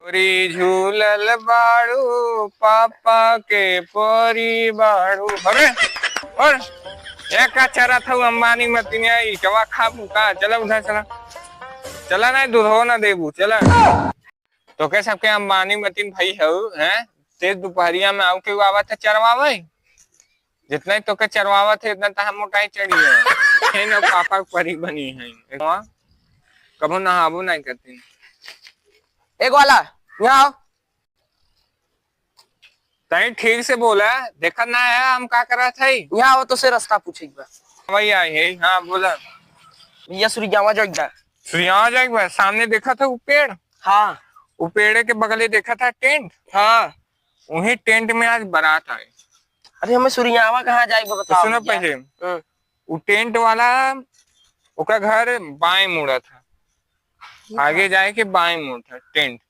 गोरी झूलल बाड़ू पापा के पोरी बाड़ू। अरे और ये का चरा था अंबानी मतीन इटवा खाबू का। चला उधर चला चला नहीं दूध हो ना देबू चला। तो के सबके अंबानी मतीन भाई है तेज दोपहरिया में आऊ के आवा था चरवावे। जितना ही तो के चरवावा थे इतना तो हम मोटाई चढ़ी है ना पापा परी बनी है। कभो नहाबू नहीं करती। एक वाला यहाँ आओ। तई ठीक से बोला देखा ना है हम का करा था। यहाँ आओ तो से रास्ता पूछे वही आई है। हाँ बोला भैया सूर्यावा जाएगा। सूर्या जाएगा सामने देखा था वो पेड़। हाँ वो पेड़ के बगले देखा था टेंट। हाँ वही टेंट में आज बारात आए। अरे हमें सूर्यावा कहाँ जाएगा तो बताओ। सुनो पहले वो टेंट वाला उसका घर बाएं मुड़ा था। आगे जाए के बाएं मुड़ था टेंट।